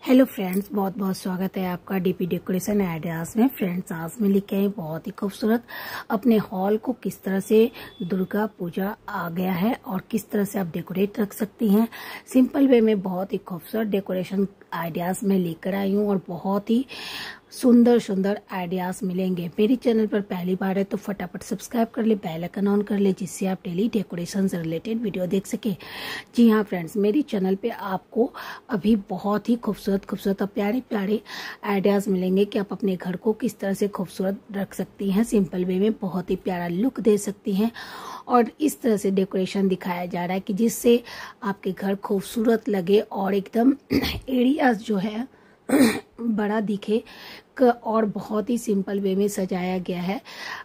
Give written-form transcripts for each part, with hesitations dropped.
Hello friends, बहुत बहुत स्वागत है आपका डीपी डेकोरेशन आइडियाज में। फ्रेंड्स, आज में लिखे हैं बहुत ही खूबसूरत अपने हॉल को किस तरह से दुर्गा पूजा आ गया है और किस तरह से आप डेकोरेट रख सकती हैं। सिंपल वे में बहुत ही खूबसूरत डेकोरेशन आइडियाज में लेकर आई हूँ और बहुत ही सुंदर सुंदर आइडियाज मिलेंगे। मेरी चैनल पर पहली बार है तो फटाफट सब्सक्राइब कर ले, बेल आइकन ऑन कर ले, जिससे आप डेली डेकोरेशन से रिलेटेड वीडियो देख सके। जी हाँ फ्रेंड्स, मेरी चैनल पे आपको अभी बहुत ही खूबसूरत और प्यारे प्यारे आइडियाज मिलेंगे कि आप अपने घर को किस तरह से खूबसूरत रख सकती हैं। सिंपल वे में बहुत ही प्यारा लुक दे सकती हैं और इस तरह से डेकोरेशन दिखाया जा रहा है कि जिससे आपके घर खूबसूरत लगे और एकदम एरियाज जो है बड़ा दिखे और बहुत ही सिंपल वे में सजाया गया है।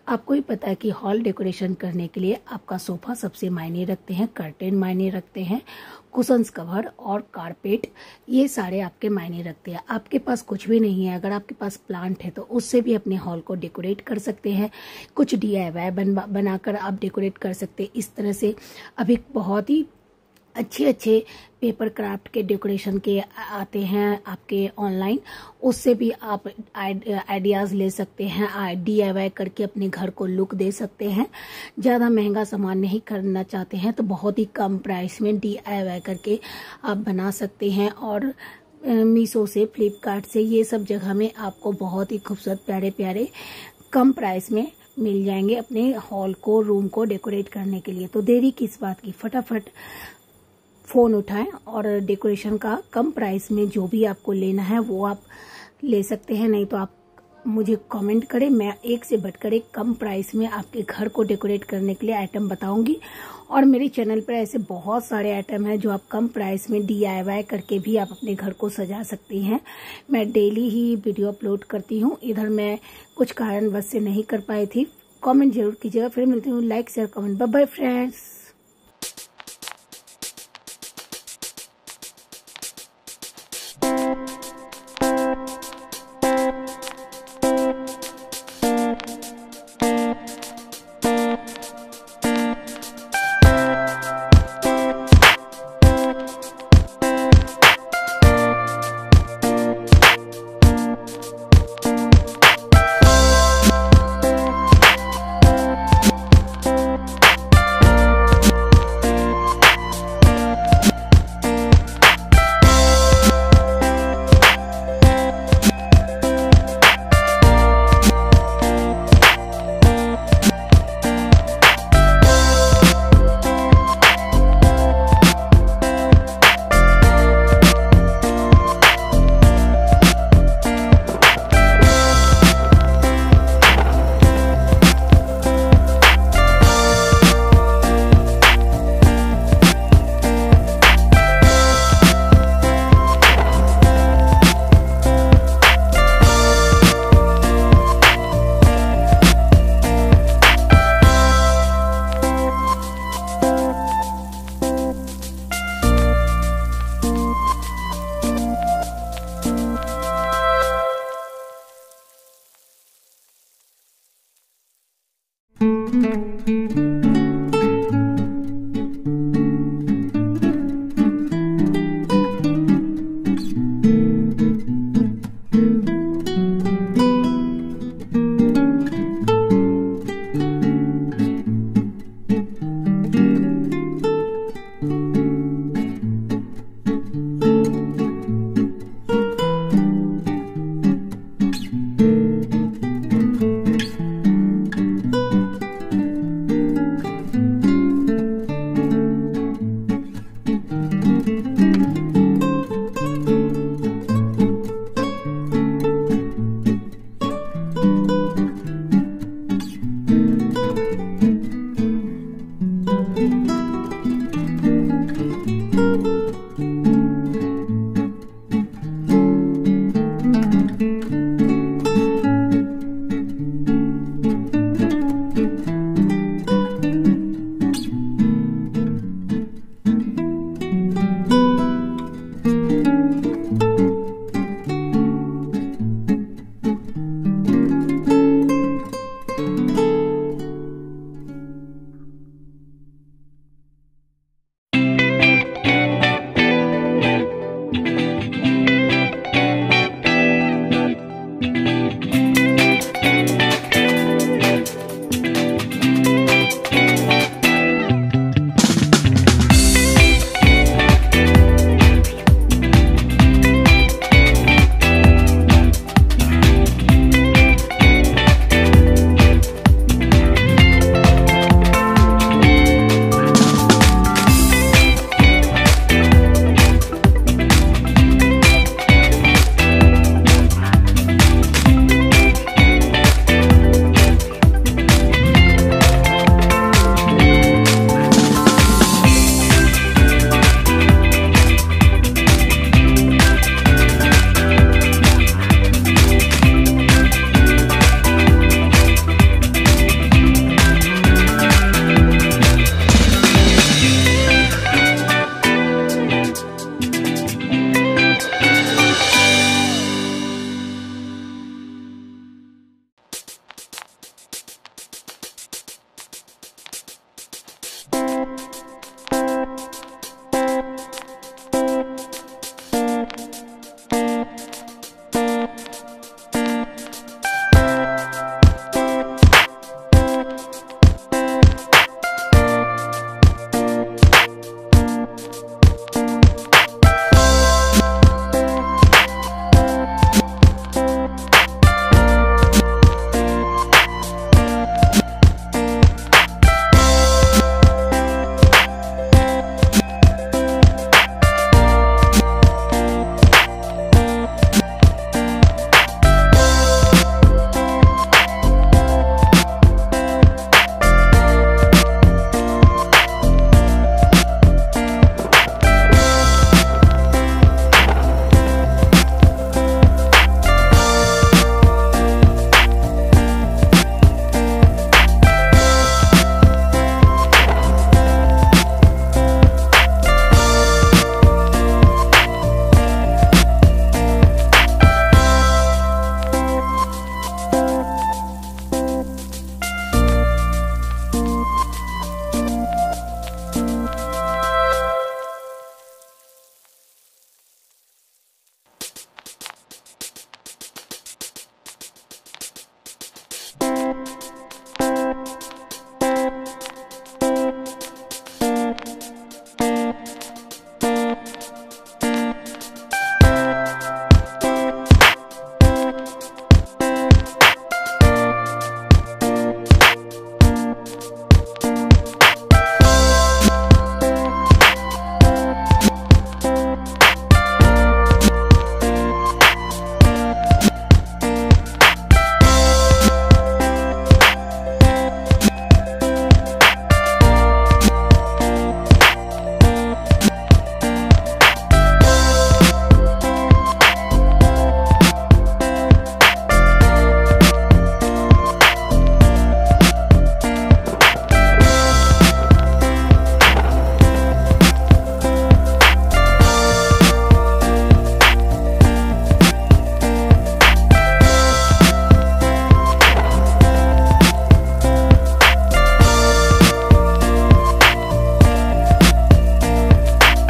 आपको ही पता है कि हॉल डेकोरेशन करने के लिए आपका सोफा सबसे मायने रखते हैं, कर्टेन मायने रखते हैं, कुशन्स कवर और कारपेट ये सारे आपके मायने रखते हैं। आपके पास कुछ भी नहीं है, अगर आपके पास प्लांट है तो उससे भी अपने हॉल को डेकोरेट कर सकते हैं। कुछ DIY बनाकर आप डेकोरेट कर सकते हैं। इस तरह से अभी बहुत ही अच्छे पेपर क्राफ्ट के डेकोरेशन के आते हैं आपके ऑनलाइन, उससे भी आप आइडियाज़ ले सकते हैं। DIY करके अपने घर को लुक दे सकते हैं। ज़्यादा महंगा सामान नहीं खरीदना चाहते हैं तो बहुत ही कम प्राइस में DIY करके आप बना सकते हैं। और मीशो से, फ्लिपकार्ट से, ये सब जगह में आपको बहुत ही खूबसूरत प्यारे प्यारे कम प्राइस में मिल जाएंगे अपने हॉल को, रूम को डेकोरेट करने के लिए। तो देरी किस बात की, फटाफट फ़ोन उठाएं और डेकोरेशन का कम प्राइस में जो भी आपको लेना है वो आप ले सकते हैं। नहीं तो आप मुझे कमेंट करें, मैं एक से बढ़कर एक कम प्राइस में आपके घर को डेकोरेट करने के लिए आइटम बताऊंगी। और मेरे चैनल पर ऐसे बहुत सारे आइटम हैं जो आप कम प्राइस में DIY करके भी आप अपने घर को सजा सकती हैं। मैं डेली ही वीडियो अपलोड करती हूँ, इधर मैं कुछ कारणवश से नहीं कर पाई थी। कॉमेंट जरूर कीजिएगा। फिर मिलती हूँ, like share comment. Bye bye friends.